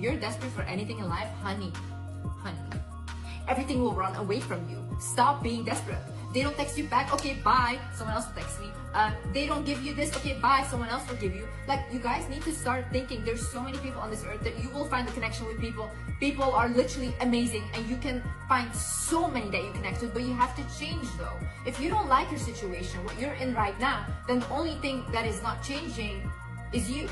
you're desperate for anything in life, honey, everything will run away from you. Stop being desperate. They don't text you back, okay, bye, someone else will text me. They don't give you this, okay, bye, someone else will give you. Like, you guys need to start thinking there's so many people on this earth that you will find the connection with people. People are literally amazing, and you can find so many that you connect with, but you have to change though. If you don't like your situation, what you're in right now, then the only thing that is not changing is you.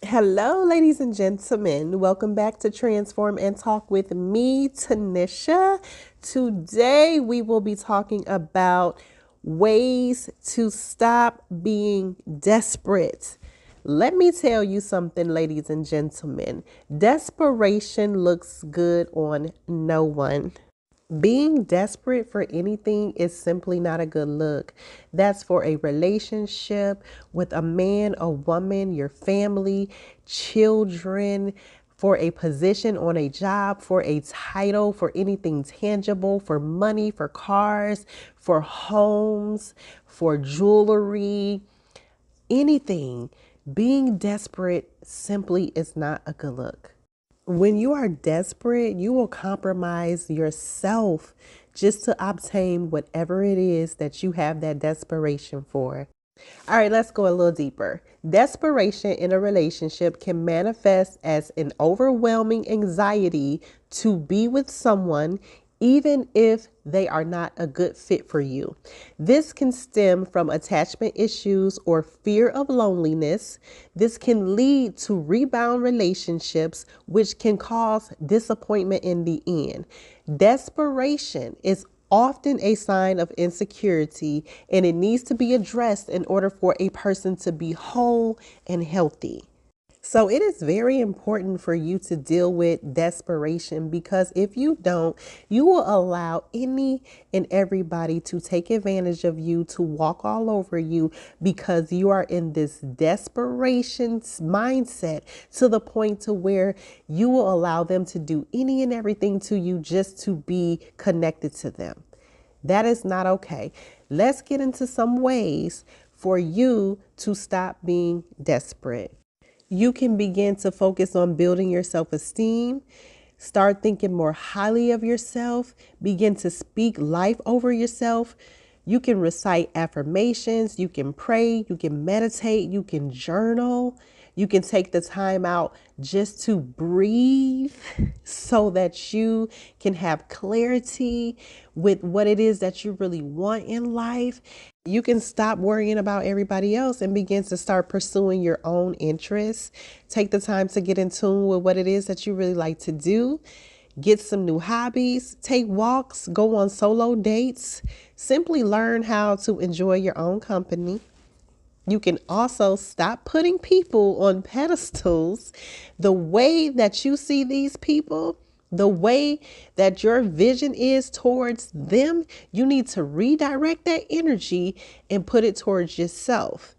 Hello, ladies and gentlemen. Welcome back to Transform and Talk with me, Tanisha. Today, we will be talking about ways to stop being desperate. Let me tell you something, ladies and gentlemen. Desperation looks good on no one. Being desperate for anything is simply not a good look. That's for a relationship with a man, a woman, your family, children, for a position on a job, for a title, for anything tangible, for money, for cars, for homes, for jewelry, anything. Being desperate simply is not a good look. When you are desperate, you will compromise yourself just to obtain whatever it is that you have that desperation for. All right, let's go a little deeper. Desperation in a relationship can manifest as an overwhelming anxiety to be with someone, even if they are not a good fit for you. This can stem from attachment issues or fear of loneliness. This can lead to rebound relationships, which can cause disappointment in the end. Desperation is often a sign of insecurity, and it needs to be addressed in order for a person to be whole and healthy. So it is very important for you to deal with desperation, because if you don't, you will allow any and everybody to take advantage of you, to walk all over you, because you are in this desperation mindset to the point to where you will allow them to do any and everything to you just to be connected to them. That is not okay. Let's get into some ways for you to stop being desperate. You can begin to focus on building your self-esteem. Start thinking more highly of yourself. Begin to speak life over yourself. You can recite affirmations. You can pray. You can meditate. You can journal. You can take the time out just to breathe so that you can have clarity with what it is that you really want in life. You can stop worrying about everybody else and begin to start pursuing your own interests. Take the time to get in tune with what it is that you really like to do. Get some new hobbies, take walks, go on solo dates. Simply learn how to enjoy your own company. You can also stop putting people on pedestals. The way that you see these people, the way that your vision is towards them, you need to redirect that energy and put it towards yourself.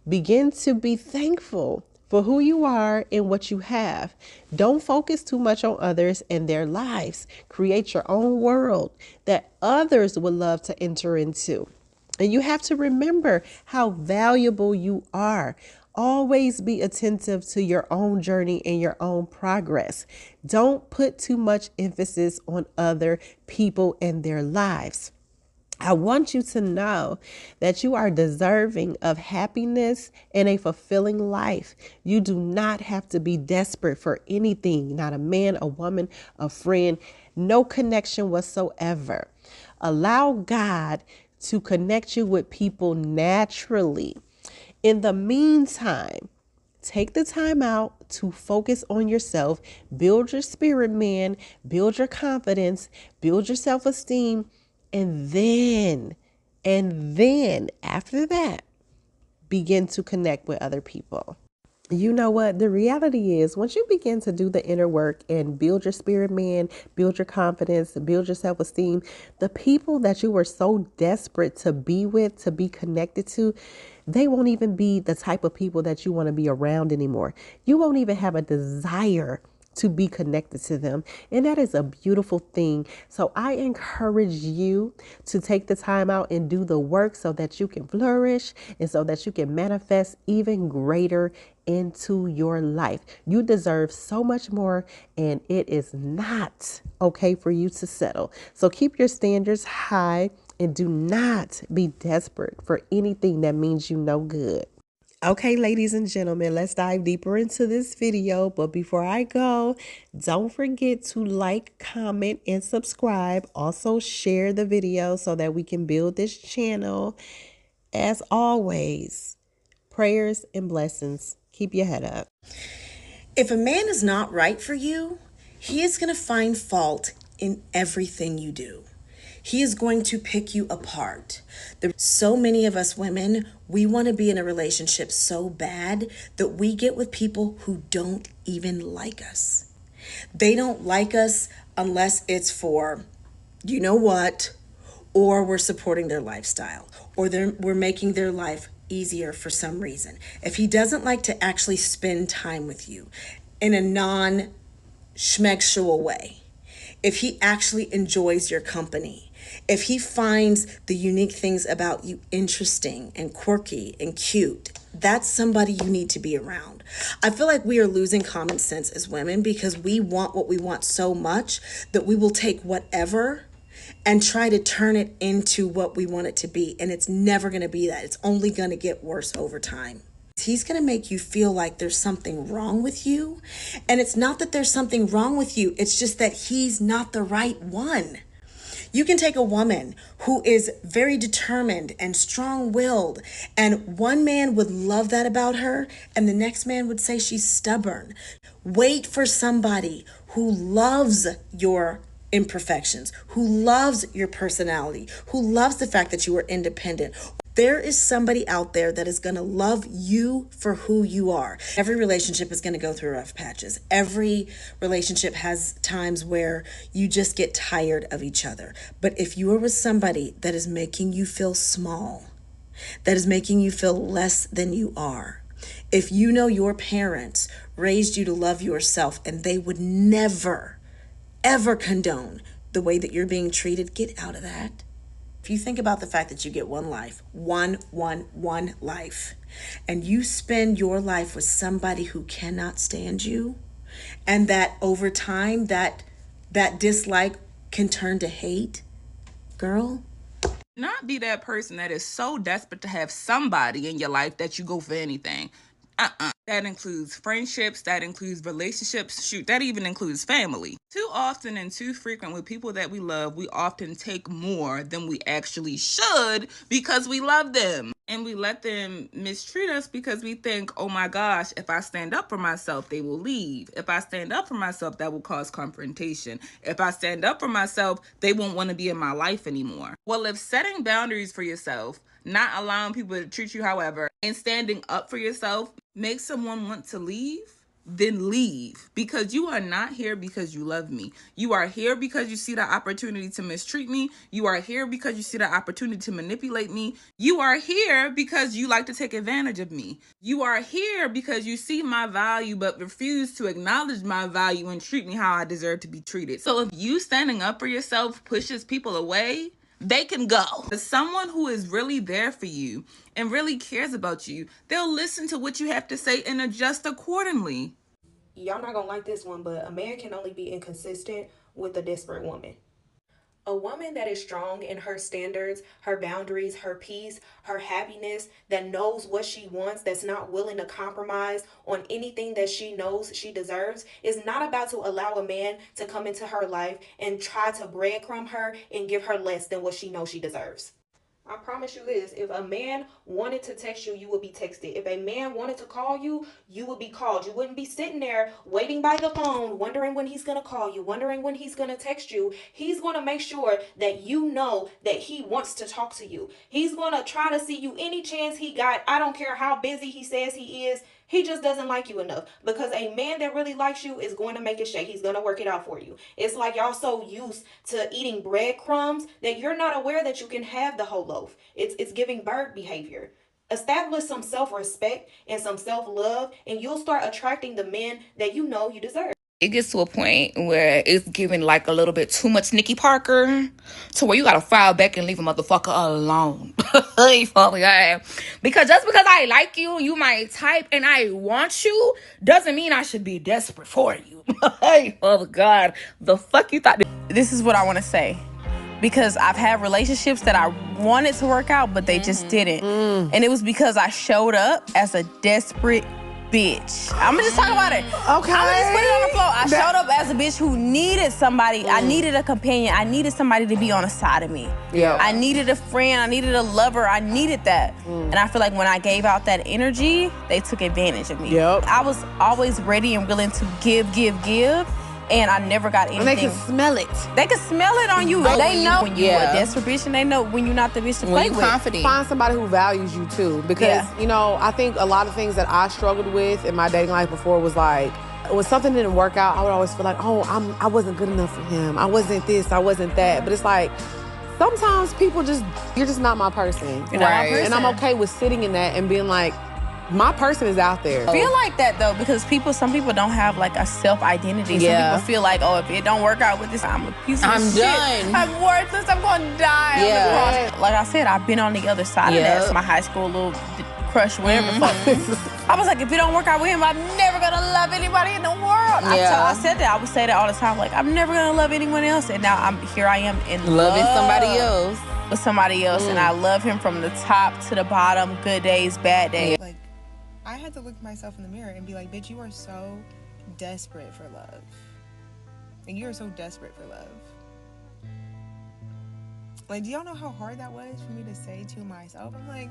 Begin to be thankful for who you are and what you have. Don't focus too much on others and their lives. Create your own world that others would love to enter into. And you have to remember how valuable you are. Always be attentive to your own journey and your own progress. Don't put too much emphasis on other people and their lives. I want you to know that you are deserving of happiness and a fulfilling life. You do not have to be desperate for anything, not a man, a woman, a friend, no connection whatsoever. Allow God to connect you with people naturally. In the meantime, take the time out to focus on yourself, build your spirit, man, build your confidence, build your self-esteem, and then after that, begin to connect with other people. You know what? The reality is, once you begin to do the inner work and build your spirit, man, build your confidence, build your self-esteem, the people that you were so desperate to be with, to be connected to, they won't even be the type of people that you want to be around anymore. You won't even have a desire to be connected to them. And that is a beautiful thing. So I encourage you to take the time out and do the work so that you can flourish and so that you can manifest even greater into your life. You deserve so much more, and it is not okay for you to settle. So keep your standards high and do not be desperate for anything that means you no good. Okay, ladies and gentlemen, let's dive deeper into this video. But before I go, don't forget to like, comment, and subscribe. Also, share the video so that we can build this channel. As always, prayers and blessings. Keep your head up. If a man is not right for you, he is going to find fault in everything you do. He is going to pick you apart. There's so many of us women, we want to be in a relationship so bad that we get with people who don't even like us. They don't like us unless it's for, you know what, or we're supporting their lifestyle, or we're making their life easier for some reason. If he doesn't like to actually spend time with you in a non-schmexual way, if he actually enjoys your company, if he finds the unique things about you interesting and quirky and cute, that's somebody you need to be around. I feel like we are losing common sense as women because we want what we want so much that we will take whatever and try to turn it into what we want it to be. And it's never going to be that. It's only going to get worse over time. He's going to make you feel like there's something wrong with you. And it's not that there's something wrong with you. It's just that he's not the right one. You can take a woman who is very determined and strong-willed, and one man would love that about her, and the next man would say she's stubborn. Wait for somebody who loves your imperfections, who loves your personality, who loves the fact that you are independent. There is somebody out there that is going to love you for who you are. Every relationship is going to go through rough patches. Every relationship has times where you just get tired of each other. But if you are with somebody that is making you feel small, that is making you feel less than you are, if you know your parents raised you to love yourself and they would never, ever condone the way that you're being treated, get out of that. If you think about the fact that you get one life, one life, and you spend your life with somebody who cannot stand you, and that over time that dislike can turn to hate, girl. Not be that person that is so desperate to have somebody in your life that you go for anything. That includes friendships, that includes relationships, shoot, that even includes family. Too often and too frequent with people that we love, we often take more than we actually should because we love them. And we let them mistreat us because we think, oh my gosh, if I stand up for myself, they will leave. If I stand up for myself, that will cause confrontation. If I stand up for myself, they won't want to be in my life anymore. Well, if setting boundaries for yourself, not allowing people to treat you however, and standing up for yourself makes someone want to leave, then leave. Because you are not here because you love me. You are here because you see the opportunity to mistreat me. You are here because you see the opportunity to manipulate me. You are here because you like to take advantage of me. You are here because you see my value but refuse to acknowledge my value and treat me how I deserve to be treated. So if you standing up for yourself pushes people away, they can go. As someone who is really there for you and really cares about you, they'll listen to what you have to say and adjust accordingly. Y'all not gonna like this one, but a man can only be inconsistent with a desperate woman. A woman that is strong in her standards, her boundaries, her peace, her happiness, that knows what she wants, that's not willing to compromise on anything that she knows she deserves, is not about to allow a man to come into her life and try to breadcrumb her and give her less than what she knows she deserves. I promise you this, if a man wanted to text you, you would be texted. If a man wanted to call you, you would be called. You wouldn't be sitting there waiting by the phone, wondering when he's going to call you, wondering when he's going to text you. He's going to make sure that you know that he wants to talk to you. He's going to try to see you any chance he got. I don't care how busy he says he is. He just doesn't like you enough, because a man that really likes you is going to make it shake. He's going to work it out for you. It's like y'all so used to eating breadcrumbs that you're not aware that you can have the whole loaf. It's giving bird behavior. Establish some self-respect and some self-love, and you'll start attracting the men that you know you deserve. It gets to a point where it's giving like a little bit too much Nikki Parker, to where you gotta file back and leave a motherfucker alone. Hey, Father God. Because just because I like you, you my type, and I want you, doesn't mean I should be desperate for you. Hey, Father God. The fuck you thought? This is what I want to say. Because I've had relationships that I wanted to work out, but they just didn't. And it was because I showed up as a desperate bitch. I'm gonna just talk about it. Okay. I'm gonna just put it on the floor. I showed up as a bitch who needed somebody. I needed a companion. I needed somebody to be on the side of me. Yeah. I needed a friend. I needed a lover. I needed that. And I feel like when I gave out that energy, they took advantage of me. Yep. I was always ready and willing to give. And I never got anything. And they can smell it. They can smell it on you. They know when you're a desperate bitch, and they know when you're not the bitch to play with. Confident. Find somebody who values you too, because you know, I think a lot of things that I struggled with in my dating life before was like, when something didn't work out, I would always feel like, oh, I wasn't good enough for him. I wasn't this, I wasn't that. But it's like, sometimes people you're just not my person. You're not my person. And I'm okay with sitting in that and being like, my person is out there. I feel like that though, because some people don't have like a self-identity. Some people feel like, oh, if it don't work out with this, I'm a piece of shit. done. I'm worthless. I'm gonna die. Yeah. Like I said, I've been on the other side of that. My high school little crush, whatever. I was like, if it don't work out with him, I'm never gonna love anybody in the world. I said that. I would say that all the time. Like, I'm never gonna love anyone else. And now here I am in Loving love somebody else. with somebody else, and I love him from the top to the bottom, good days, bad days. Like, I had to look myself in the mirror and be like, bitch, you are so desperate for love. Like, you are so desperate for love. Like, do y'all know how hard that was for me to say to myself? I'm like,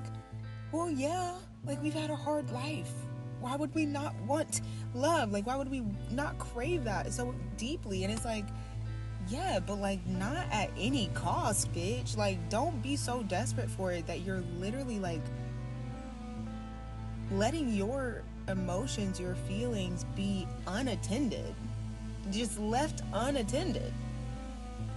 well, yeah, like, we've had a hard life. Why would we not want love? Like, why would we not crave that so deeply? And it's like, yeah, but like, not at any cost, bitch. Like, don't be so desperate for it that you're literally like letting your emotions, your feelings be unattended, just left unattended.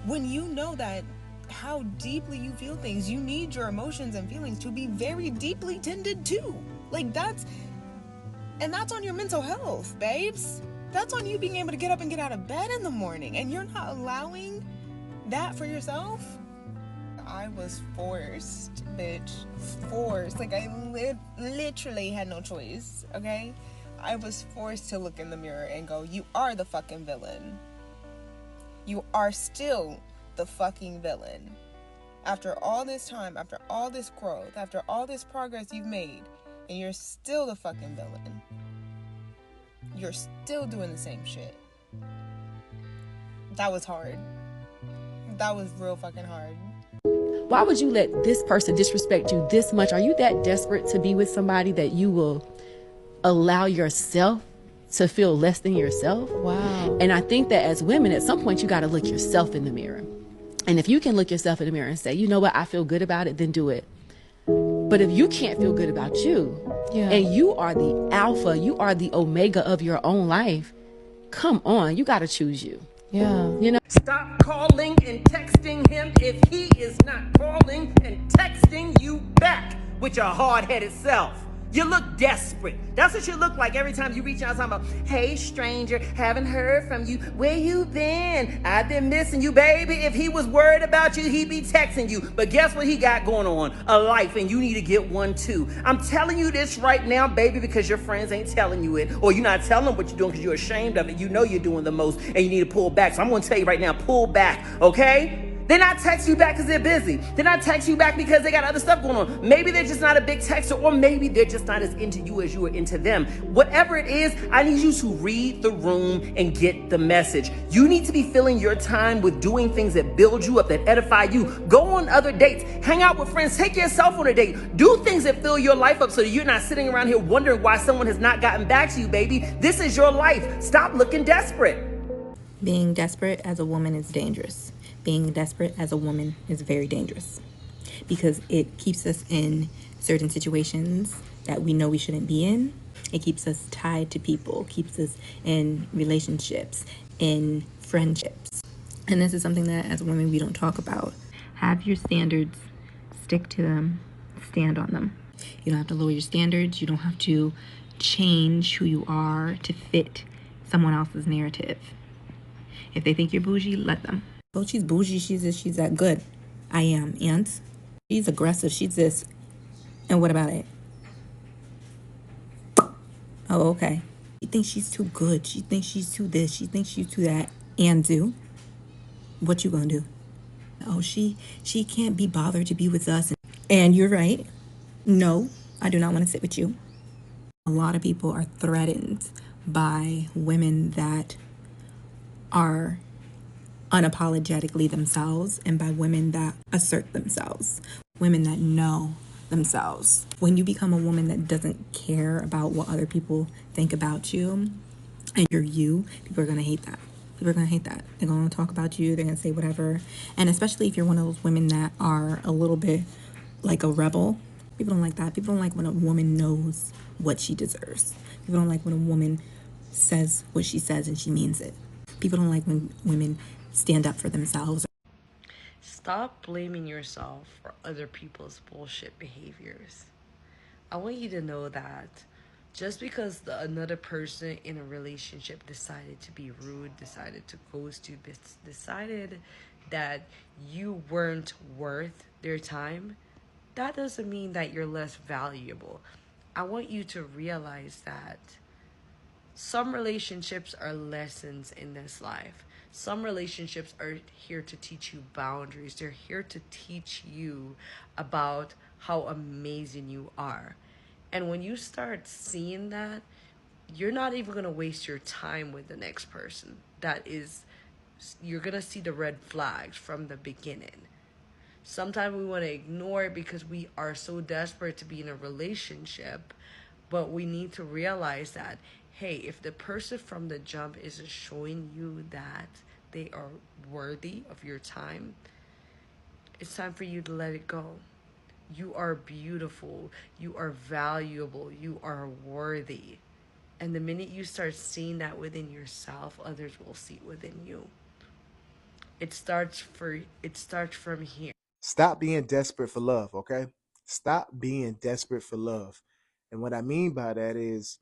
When you know that how deeply you feel things, you need your emotions and feelings to be very deeply tended to. Like, that's on your mental health, babes. That's on you being able to get up and get out of bed in the morning, and you're not allowing that for yourself. I was forced, bitch. Forced. Like, I literally had no choice, okay? I was forced to look in the mirror and go, you are the fucking villain. You are still the fucking villain. After all this time, after all this growth, after all this progress you've made, and you're still the fucking villain. You're still doing the same shit. That was hard. That was real fucking hard. Why would you let this person disrespect you this much? Are you that desperate to be with somebody that you will allow yourself to feel less than yourself? Wow. And I think that as women, at some point, you got to look yourself in the mirror. And if you can look yourself in the mirror and say, you know what, I feel good about it, then do it. But if you can't feel good about you, and you are the alpha, you are the omega of your own life, come on, you got to choose you. Yeah. You know? Stop calling and texting him if he is not calling and texting you back with your hard-headed self. You look desperate. That's what you look like every time you reach out talking about, hey, stranger, haven't heard from you. Where you been? I've been missing you, baby. If he was worried about you, he'd be texting you. But guess what he got going on? A life, and you need to get one too. I'm telling you this right now, baby, because your friends ain't telling you it, or you're not telling them what you're doing because you're ashamed of it. You know you're doing the most, and you need to pull back. So I'm going to tell you right now, pull back, okay? They're not texting you back because they're busy. They're not texting you back because they got other stuff going on. Maybe they're just not a big texter, or maybe they're just not as into you as you are into them. Whatever it is, I need you to read the room and get the message. You need to be filling your time with doing things that build you up, that edify you. Go on other dates. Hang out with friends. Take yourself on a date. Do things that fill your life up so that you're not sitting around here wondering why someone has not gotten back to you, baby. This is your life. Stop looking desperate. Being desperate as a woman is dangerous. Being desperate as a woman is very dangerous because it keeps us in certain situations that we know we shouldn't be in. It keeps us tied to people, keeps us in relationships, in friendships. And this is something that as women we don't talk about. Have your standards, stick to them, stand on them. You don't have to lower your standards. You don't have to change who you are to fit someone else's narrative. If they think you're bougie, let them. Oh, she's bougie. She's that good. I am. And she's aggressive. She's this. And what about it? Oh, okay. She thinks she's too good. She thinks she's too this. She thinks she's too that. And do. What you gonna do? Oh, she can't be bothered to be with us. And you're right. No, I do not want to sit with you. A lot of people are threatened by women that are unapologetically themselves and by women that assert themselves, women that know themselves. When you become a woman that doesn't care about what other people think about you and you're you, people are going to hate that. People are going to hate that. They're going to talk about you. They're going to say whatever. And especially if you're one of those women that are a little bit like a rebel, people don't like that. People don't like when a woman knows what she deserves. People don't like when a woman says what she says and she means it. People don't like when women stand up for themselves. Stop blaming yourself for other people's bullshit behaviors. I want you to know that just because another person in a relationship decided to be rude, decided to ghost you, decided that you weren't worth their time, that doesn't mean that you're less valuable. I want you to realize that some relationships are lessons in this life. Some relationships are here to teach you boundaries. They're here to teach you about how amazing you are. And when you start seeing that, you're not even going to waste your time with the next person. You're going to see the red flags from the beginning. Sometimes we want to ignore it because we are so desperate to be in a relationship, but we need to realize that, hey, if the person from the jump isn't showing you that they are worthy of your time, it's time for you to let it go. You are beautiful. You are valuable. You are worthy. And the minute you start seeing that within yourself, others will see it within you. It starts from here. Stop being desperate for love, okay? Stop being desperate for love. And what I mean by that is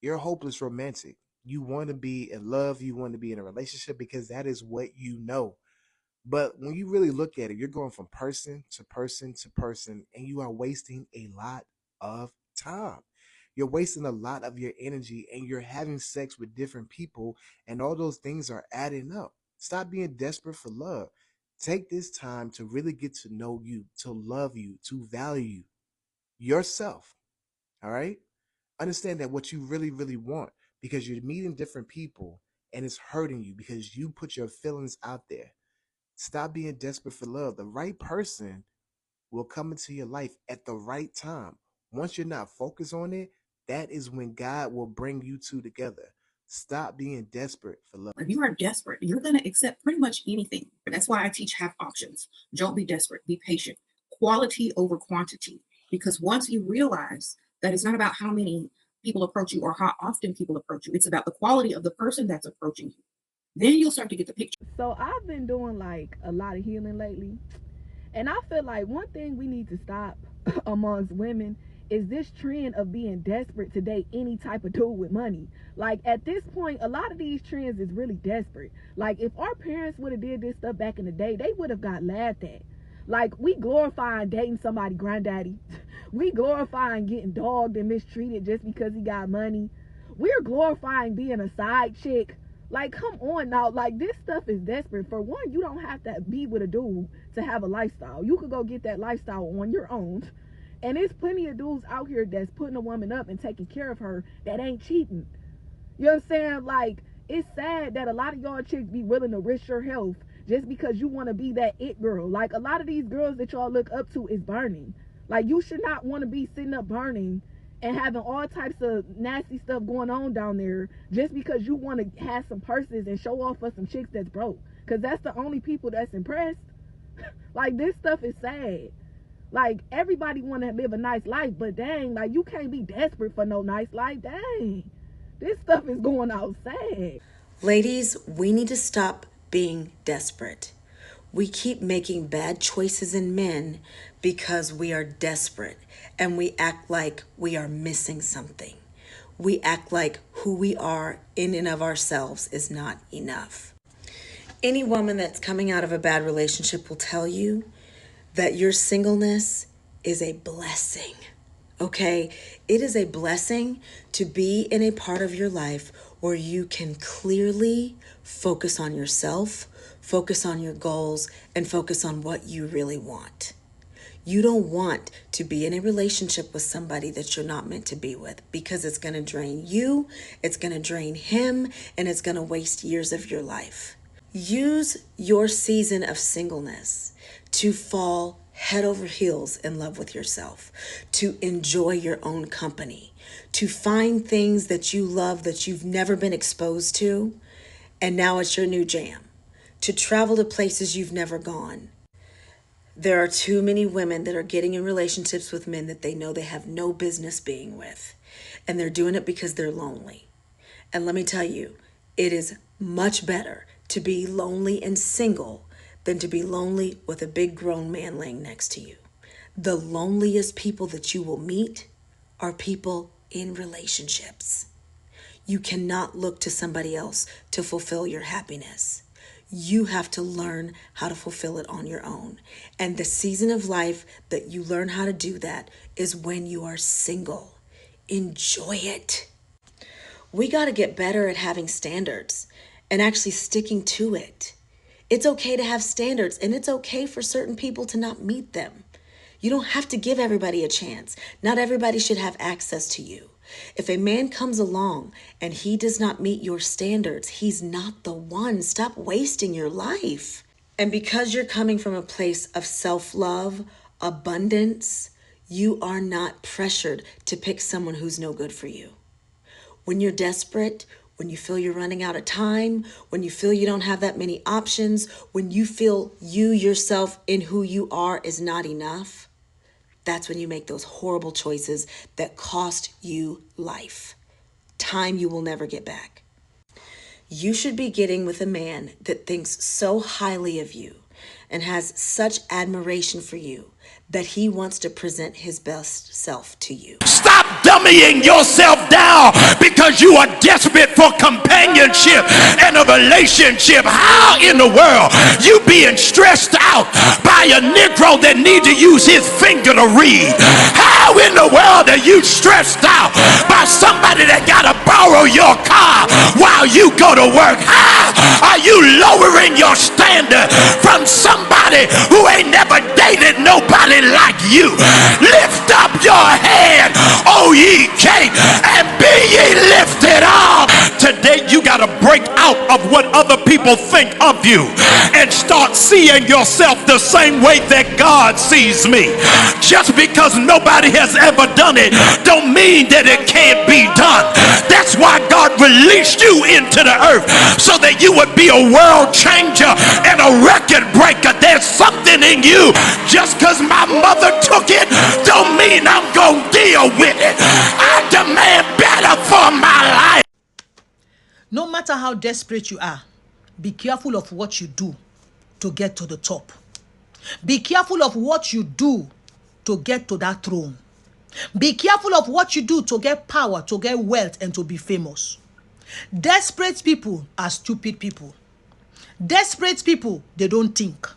you're a hopeless romantic. You want to be in love, you want to be in a relationship because that is what you know. But when you really look at it, you're going from person to person to person, and you are wasting a lot of time. You're wasting a lot of your energy, and you're having sex with different people, and all those things are adding up. Stop being desperate for love. Take this time to really get to know you, to love you, to value yourself. All right? Understand that what you really, really want, because you're meeting different people and it's hurting you because you put your feelings out there. Stop being desperate for love. The right person will come into your life at the right time. Once you're not focused on it, that is when God will bring you two together. Stop being desperate for love. If you are desperate, you're going to accept pretty much anything. That's why I teach have options. Don't be desperate, be patient. Quality over quantity. Because once you realize that it's not about how many people approach you or how often people approach you, it's about the quality of the person that's approaching you. Then you'll start to get the picture. So I've been doing like a lot of healing lately. And I feel like one thing we need to stop amongst women is this trend of being desperate to date any type of dude with money. Like at this point, a lot of these trends is really desperate. Like if our parents would have did this stuff back in the day, they would have got laughed at. Like we glorifying dating somebody granddaddy. We glorifying getting dogged and mistreated just because he got money. We're glorifying being a side chick. Like, come on now. Like, this stuff is desperate. For one, you don't have to be with a dude to have a lifestyle. You could go get that lifestyle on your own. And there's plenty of dudes out here that's putting a woman up and taking care of her that ain't cheating. You know what I'm saying? Like, it's sad that a lot of y'all chicks be willing to risk your health just because you want to be that it girl. Like, a lot of these girls that y'all look up to is burning. Like, you should not want to be sitting up burning and having all types of nasty stuff going on down there just because you want to have some purses and show off for some chicks that's broke, because that's the only people that's impressed. Like, this stuff is sad. Like, everybody want to live a nice life, but dang, like, you can't be desperate for no nice life. Dang, this stuff is going out sad. Ladies, we need to stop being desperate. We keep making bad choices in men because we are desperate and we act like we are missing something. we act like who we are in and of ourselves is not enough. Any woman that's coming out of a bad relationship will tell you that your singleness is a blessing. Okay? It is a blessing to be in a part of your life where you can clearly focus on yourself, focus on your goals, and focus on what you really want. You don't want to be in a relationship with somebody that you're not meant to be with, because it's going to drain you, it's going to drain him, and it's going to waste years of your life. Use your season of singleness to fall head over heels in love with yourself, to enjoy your own company, to find things that you love that you've never been exposed to, and now it's your new jam, to travel to places you've never gone. There are too many women that are getting in relationships with men that they know they have no business being with, and they're doing it because they're lonely. And let me tell you, it is much better to be lonely and single than to be lonely with a big grown man laying next to you. The loneliest people that you will meet are people in relationships. You cannot look to somebody else to fulfill your happiness. You have to learn how to fulfill it on your own. And the season of life that you learn how to do that is when you are single. Enjoy it. We got to get better at having standards and actually sticking to it. It's okay to have standards, and it's okay for certain people to not meet them. You don't have to give everybody a chance. Not everybody should have access to you. If a man comes along and he does not meet your standards, he's not the one. Stop wasting your life. And because you're coming from a place of self-love, abundance, you are not pressured to pick someone who's no good for you. When you're desperate, when you feel you're running out of time, when you feel you don't have that many options, when you feel you yourself in who you are is not enough, that's when you make those horrible choices that cost you life. Time you will never get back. You should be getting with a man that thinks so highly of you and has such admiration for you that he wants to present his best self to you. Stop dummying yourself down because you are desperate for companionship and a relationship. How in the world you being stressed out by a Negro that need to use his finger to read? How in the world are you stressed out by somebody that gotta borrow your car while you go to work? How are you lowering your standard from somebody who ain't never dated nobody like you? Lift up your head, O ye gate, and be ye lifted up. Today you got to break out of what other people think of you and start seeing yourself the same way that God sees me. Just because nobody has ever done it don't mean that it can't be done. That's why God released you into the earth, so that you would be a world changer and a record breaker. There's something in you. Just because my mother took it don't mean I'm gonna deal with it. I demand better for my life. No matter how desperate you are, be careful of what you do to get to the top. Be careful of what you do to get to that throne. Be careful of what you do to get power, to get wealth, and to be famous. Desperate people are stupid people. Desperate people, they don't think.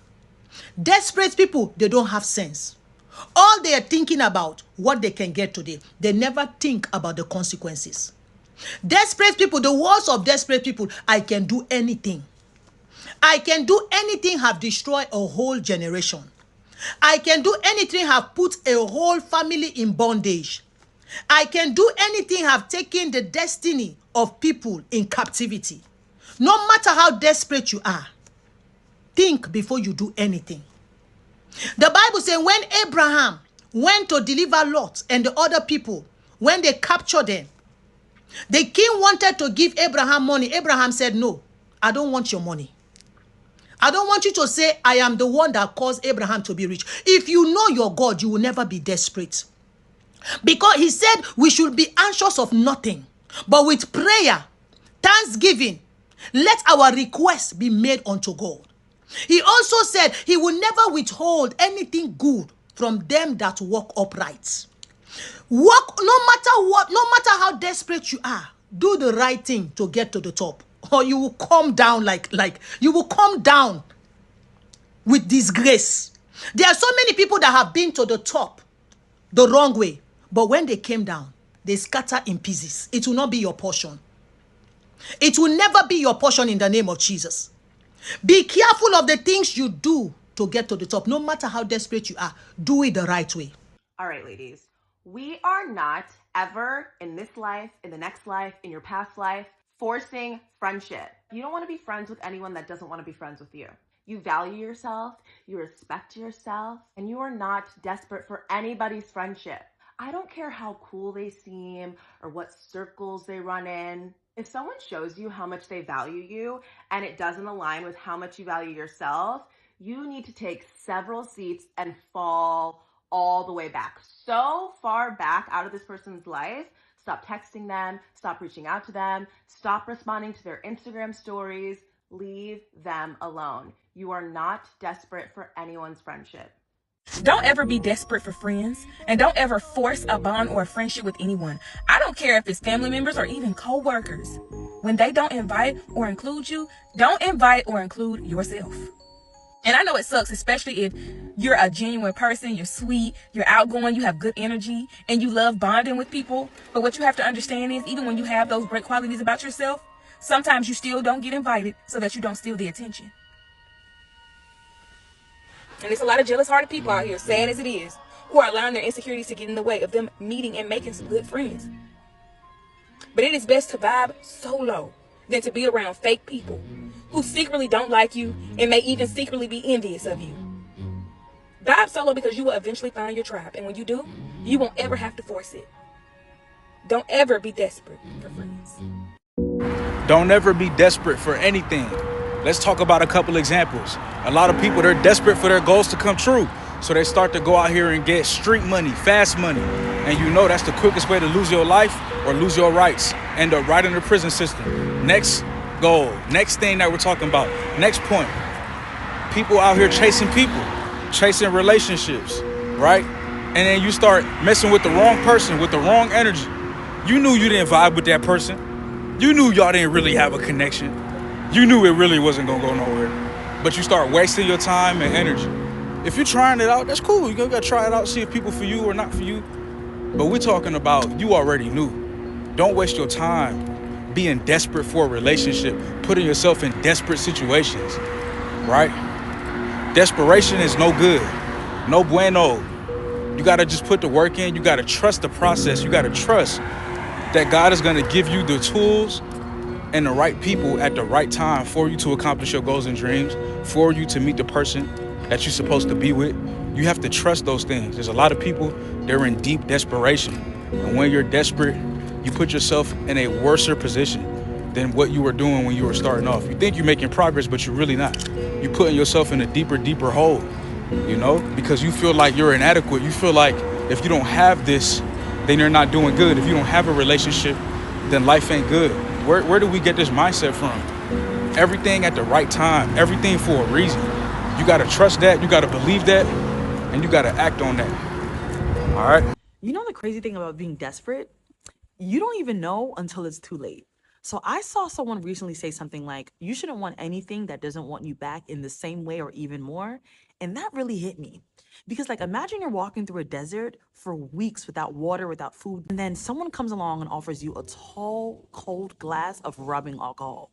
Desperate people, they don't have sense. All they are thinking about what they can get today. They never think about the consequences. Desperate people, the words of desperate people, I can do anything. I can do anything have destroyed a whole generation. I can do anything have put a whole family in bondage. I can do anything have taken the destiny of people in captivity. No matter how desperate you are, think before you do anything. The Bible says when Abraham went to deliver Lot and the other people, when they captured them, the king wanted to give Abraham money. Abraham said, no, I don't want your money. I don't want you to say, I am the one that caused Abraham to be rich. If you know your God, you will never be desperate. Because he said we should be anxious of nothing, but with prayer, thanksgiving, let our requests be made unto God. He also said he will never withhold anything good from them that walk upright. Work, no matter what, no matter how desperate you are, do the right thing to get to the top, or you will come down like you will come down with disgrace. There are so many people that have been to the top the wrong way, but when they came down, they scatter in pieces. It will not be your portion. It will never be your portion in the name of Jesus. Be careful of the things you do to get to the top. No matter how desperate you are, do it the right way. All right, ladies, we are not ever in this life, in the next life, in your past life, forcing friendship. You don't want to be friends with anyone that doesn't want to be friends with you. You value yourself, you respect yourself, and you are not desperate for anybody's friendship. I don't care how cool they seem or what circles they run in. If someone shows you how much they value you and it doesn't align with how much you value yourself, you need to take several seats and fall all the way back, so far back out of this person's life. Stop texting them, stop reaching out to them, stop responding to their Instagram stories. Leave them alone. You are not desperate for anyone's friendship. Don't ever be desperate for friends, and don't ever force a bond or a friendship with anyone. I don't care if it's family members or even co-workers. When they don't invite or include you, don't invite or include yourself. And I know it sucks, especially if you're a genuine person, you're sweet, you're outgoing, you have good energy, and you love bonding with people. But what you have to understand is, even when you have those great qualities about yourself, sometimes you still don't get invited so that you don't steal the attention. And there's a lot of jealous-hearted people out here, sad as it is, who are allowing their insecurities to get in the way of them meeting and making some good friends. But it is best to vibe solo than to be around fake people who secretly don't like you and may even secretly be envious of you. Vibe solo, because you will eventually find your tribe. And when you do, you won't ever have to force it. Don't ever be desperate for friends. Don't ever be desperate for anything. Let's talk about a couple examples. A lot of people, they're desperate for their goals to come true. So they start to go out here and get street money, fast money. And you know that's the quickest way to lose your life or lose your rights. End up right in the prison system. Next goal, next thing that we're talking about, next point. People out here chasing people, chasing relationships, right? And then you start messing with the wrong person, with the wrong energy. You knew you didn't vibe with that person. You knew y'all didn't really have a connection. You knew it really wasn't gonna go nowhere. But you start wasting your time and energy. If you're trying it out, that's cool. You gotta try it out, see if people for you or not for you. But we're talking about you already knew. Don't waste your time being desperate for a relationship, putting yourself in desperate situations, right? Desperation is no good, no bueno. You gotta just put the work in. You gotta trust the process. You gotta trust that God is gonna give you the tools and the right people at the right time for you to accomplish your goals and dreams, for you to meet the person that you're supposed to be with. You have to trust those things. There's a lot of people, they're in deep desperation. And when you're desperate, you put yourself in a worser position than what you were doing when you were starting off. You think you're making progress, but you're really not. You're putting yourself in a deeper hole, you know, because you feel like you're inadequate. You feel like if you don't have this, then you're not doing good. If you don't have a relationship, then life ain't good. Where do we get this mindset from? Everything at the right time, everything for a reason. You gotta trust that, you gotta believe that, and you gotta act on that. All right? You know the crazy thing about being desperate? You don't even know until it's too late. So I saw someone recently say something like, you shouldn't want anything that doesn't want you back in the same way or even more. And that really hit me. Because like, imagine you're walking through a desert for weeks without water, without food, and then someone comes along and offers you a tall, cold glass of rubbing alcohol.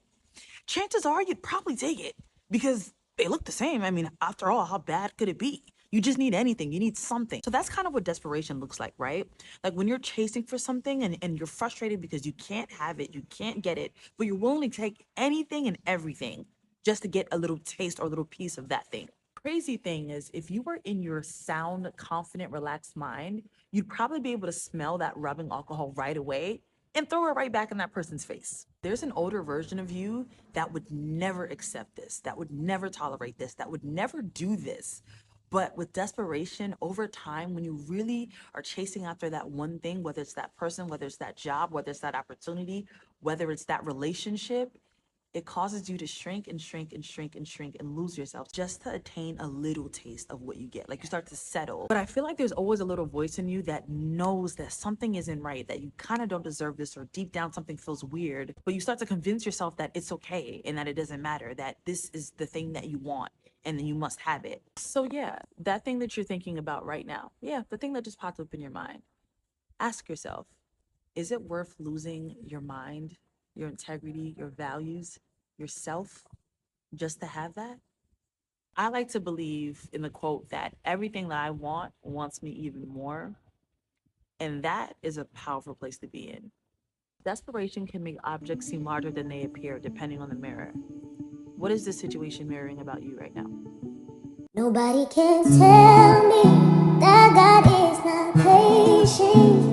Chances are you'd probably take it because they look the same. I mean, after all, how bad could it be? You just need anything. You need something. So that's kind of what desperation looks like, right? Like when you're chasing for something and you're frustrated because you can't have it, you can't get it, but you're willing to take anything and everything just to get a little taste or a little piece of that thing. Crazy thing is, if you were in your sound, confident, relaxed mind, you'd probably be able to smell that rubbing alcohol right away and throw it right back in that person's face. There's an older version of you that would never accept this, that would never tolerate this, that would never do this. But with desperation, over time, when you really are chasing after that one thing, whether it's that person, whether it's that job, whether it's that opportunity, whether it's that relationship, it causes you to shrink and shrink and shrink and shrink and lose yourself just to attain a little taste of what you get. Like you start to settle. But I feel like there's always a little voice in you that knows that something isn't right, that you kind of don't deserve this, or deep down something feels weird. But you start to convince yourself that it's okay and that it doesn't matter, that this is the thing that you want and then you must have it. So yeah, that thing that you're thinking about right now, yeah, the thing that just popped up in your mind, ask yourself, is it worth losing your mind, your integrity, your values, yourself, just to have that? I like to believe in the quote that everything that I want wants me even more. And that is a powerful place to be in. Desperation can make objects seem larger than they appear depending on the mirror. What is this situation mirroring about you right now? Nobody can tell me that God is not patient.